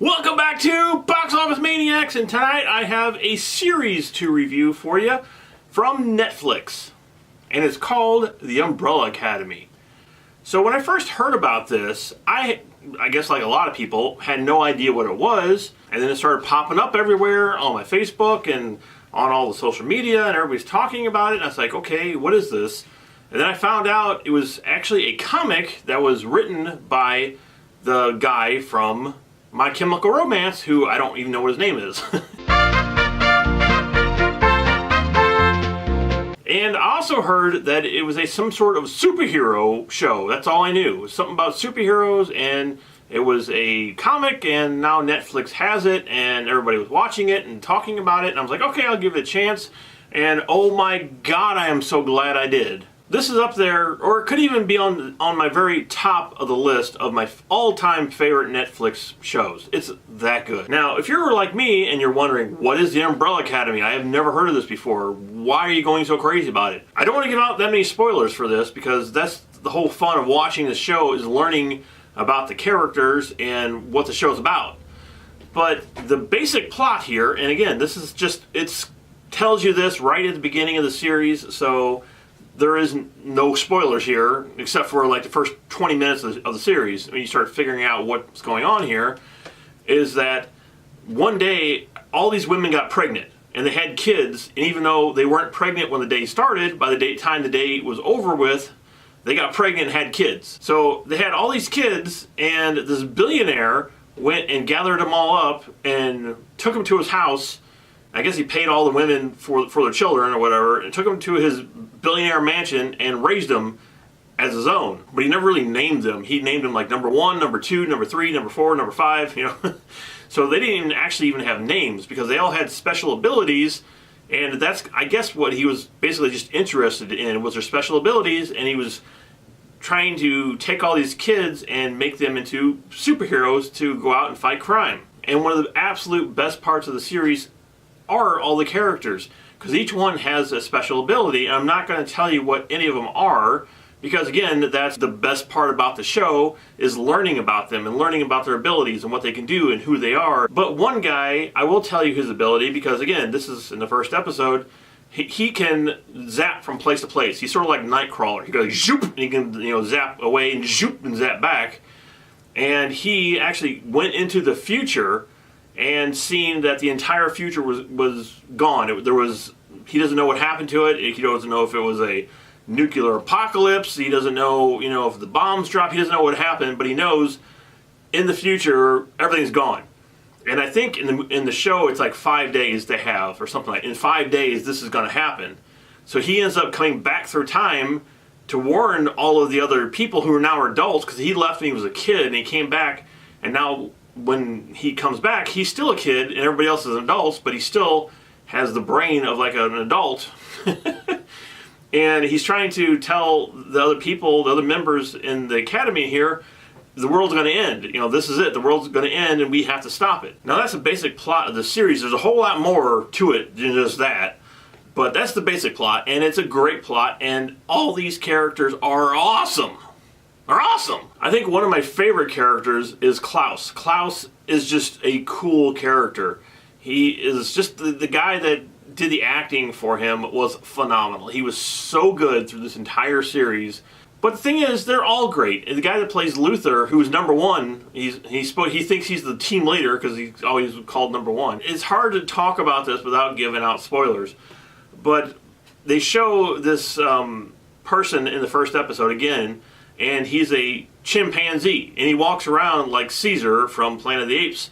Welcome back to Box Office Maniacs, and tonight I have a series to review for you from Netflix, and it's called The Umbrella Academy. So when I first heard about this, I guess like a lot of people, had no idea what it was, and then it started popping up everywhere on my Facebook and on all the social media, and everybody's talking about it, and I was like, okay, what is this? And then I found out it was actually a comic that was written by the guy from My Chemical Romance, who I don't even know what his name is. And I also heard that it was some sort of superhero show. That's all I knew. It was something about superheroes, and it was a comic, and now Netflix has it, and everybody was watching it and talking about it, and I was like, okay, I'll give it a chance. And oh my God, I am so glad I did. This is up there, or it could even be on my very top of the list of my all-time favorite Netflix shows. It's that good. Now, if you're like me and you're wondering, what is the Umbrella Academy? I have never heard of this before. Why are you going so crazy about it? I don't want to give out that many spoilers for this, because that's the whole fun of watching the show, is learning about the characters and what the show's about. But the basic plot here, and again, this is just, it tells you this right at the beginning of the series, so there is no spoilers here, except for like the first 20 minutes of the series. When you start figuring out what's going on here, is that one day all these women got pregnant and they had kids, and even though they weren't pregnant when the day started, by the time the day was over with, they got pregnant and had kids. So they had all these kids, and this billionaire went and gathered them all up and took them to his house. I guess he paid all the women for their children or whatever, and took them to his billionaire mansion and raised them as his own. But he never really named them. He named them like number 1, number 2, number 3, number 4, number 5, you know. So they didn't even have names, because they all had special abilities, and that's, I guess, what he was basically just interested in, was their special abilities, and he was trying to take all these kids and make them into superheroes to go out and fight crime. And one of the absolute best parts of the series are all the characters, because each one has a special ability, and I'm not going to tell you what any of them are, because again, that's the best part about the show, is learning about them and learning about their abilities and what they can do and who they are. But one guy, I will tell you his ability, because again, this is in the first episode. He can zap from place to place. He's sort of like Nightcrawler. He goes zoop, and he can, you know, zap away and zoop and zap back. And he actually went into the future and seen that the entire future was gone. He doesn't know what happened to it. He doesn't know if it was a nuclear apocalypse. He doesn't know, you know, if the bombs dropped. He doesn't know what happened, but he knows in the future everything's gone. And I think in the show it's like 5 days they have, or something like. In 5 days this is going to happen. So he ends up coming back through time to warn all of the other people who are now adults, because he left when he was a kid and he came back, and now when he comes back, he's still a kid and everybody else is adults, but he still has the brain of like an adult. And he's trying to tell the other people, the other members in the academy here, the world's going to end. You know, this is it. The world's going to end and we have to stop it. Now, that's the basic plot of the series. There's a whole lot more to it than just that. But that's the basic plot, and it's a great plot, and all these characters are awesome. Are awesome. I think one of my favorite characters is Klaus. Klaus is just a cool character. He is just the guy that did the acting for him was phenomenal. He was so good through this entire series. But the thing is, they're all great. And the guy that plays Luther, who's number 1, he thinks he's the team leader because he's always called number 1. It's hard to talk about this without giving out spoilers. But they show this person in the first episode again, and he's a chimpanzee, and he walks around like Caesar from Planet of the Apes.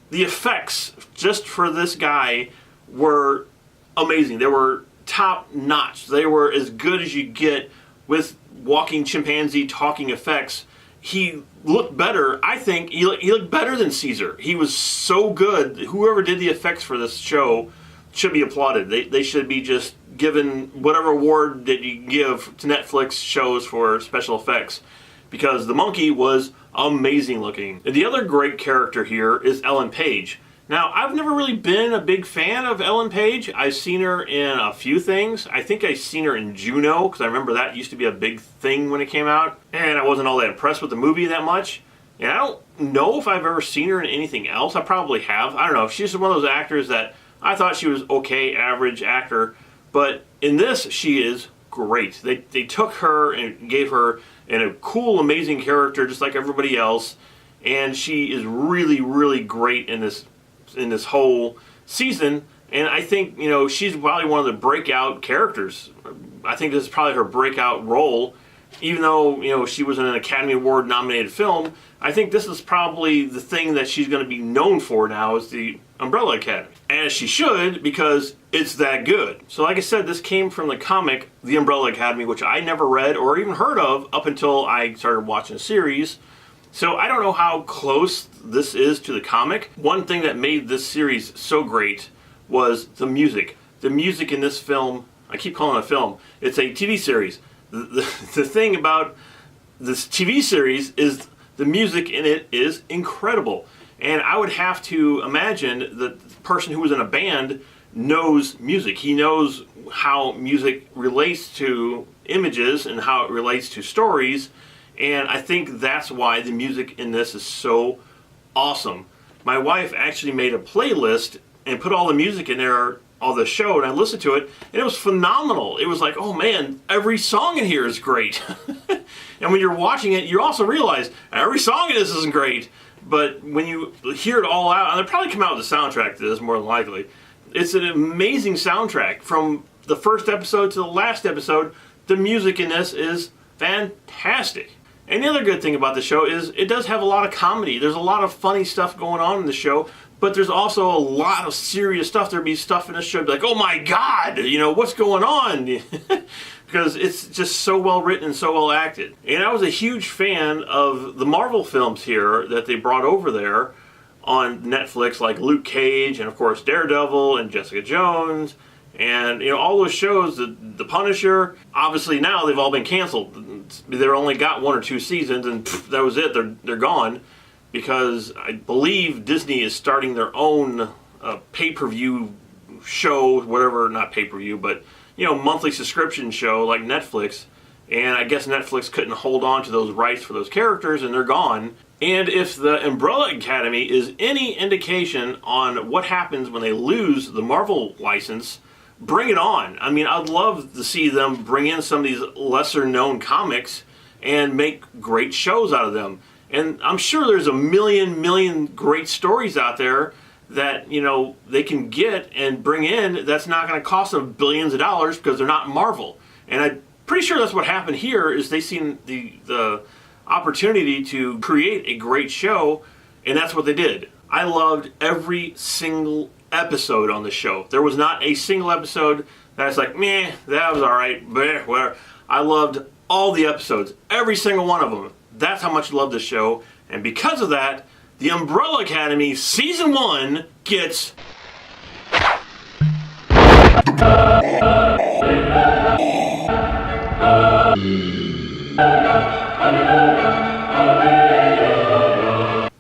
The effects just for this guy were amazing. They were top notch. They were as good as you get with walking chimpanzee talking effects. He looked better. I think he looked better than Caesar. He was so good. Whoever did the effects for this show should be applauded. They should be just given whatever award that you give to Netflix shows for special effects, because the monkey was amazing looking. And the other great character here is Ellen Page. Now, I've never really been a big fan of Ellen Page. I've seen her in a few things. I think I've seen her in Juno, because I remember that used to be a big thing when it came out, and I wasn't all that impressed with the movie that much. And I don't know if I've ever seen her in anything else. I probably have. I don't know. She's one of those actors that I thought she was okay, average actor. But in this, she is great. They took her and gave her a cool, amazing character just like everybody else. And she is really, really great in this whole season. And I think, you know, she's probably one of the breakout characters. I think this is probably her breakout role. Even though, you know, she was in an Academy Award nominated film, I think this is probably the thing that she's going to be known for now is the Umbrella Academy. As she should, because it's that good. So like I said, this came from the comic, The Umbrella Academy, which I never read or even heard of up until I started watching the series. So I don't know how close this is to the comic. One thing that made this series so great was the music. The music in this film, I keep calling it a film, it's a TV series. The thing about this TV series is the music in it is incredible. And I would have to imagine that the person who was in a band knows music. He knows how music relates to images and how it relates to stories. And I think that's why the music in this is so awesome. My wife actually made a playlist and put all the music in there, all the show, and I listened to it, and it was phenomenal. It was like, oh man, every song in here is great. And when you're watching it, you also realize every song in this isn't great, but when you hear it all out, and they'll probably come out with a soundtrack to this more than likely, it's an amazing soundtrack. From the first episode to the last episode, the music in this is fantastic. And the other good thing about the show is it does have a lot of comedy. There's a lot of funny stuff going on in the show, but there's also a lot of serious stuff. There'd be stuff in this show like, oh my God, you know, what's going on? Because it's just so well written and so well acted. And I was a huge fan of the Marvel films here that they brought over there on Netflix, like Luke Cage and of course Daredevil and Jessica Jones. And, you know, all those shows, the Punisher, obviously now they've all been canceled. They've only got 1 or 2 seasons, and that was it. They're gone, because I believe Disney is starting their own pay-per-view show, whatever, not pay-per-view, but, you know, monthly subscription show like Netflix. And I guess Netflix couldn't hold on to those rights for those characters, and they're gone. And if the Umbrella Academy is any indication on what happens when they lose the Marvel license, bring it on. I mean, I'd love to see them bring in some of these lesser-known comics and make great shows out of them. And I'm sure there's a million great stories out there that, you know, they can get and bring in that's not going to cost them billions of dollars because they're not Marvel. And I'm pretty sure that's what happened here is they seen the opportunity to create a great show, and that's what they did. I loved every single episode on the show. There was not a single episode that's like, meh, that was alright, bleh, whatever. I loved all the episodes, every single one of them. That's how much I love the show, and because of that, the Umbrella Academy Season 1 gets...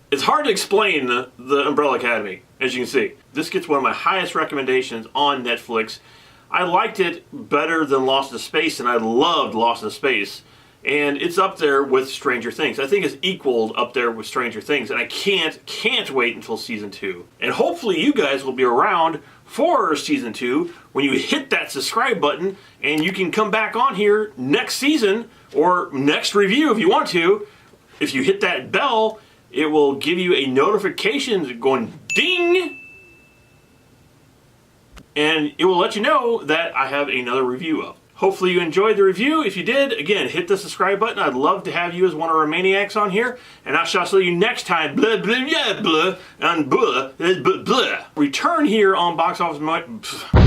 It's hard to explain the Umbrella Academy, as you can see. This gets one of my highest recommendations on Netflix. I liked it better than Lost in Space, and I loved Lost in Space. And it's up there with Stranger Things. I think it's equaled up there with Stranger Things, and I can't wait until Season 2. And hopefully you guys will be around for Season 2 when you hit that subscribe button, and you can come back on here next season, or next review if you want to. If you hit that bell, it will give you a notification going ding, and it will let you know that I have another review up. Hopefully you enjoyed the review. If you did, again, hit the subscribe button. I'd love to have you as one of our maniacs on here, and I shall see you next time. Blah, blah, yeah, blah, and blah, blah, blah. Return here on Box Office...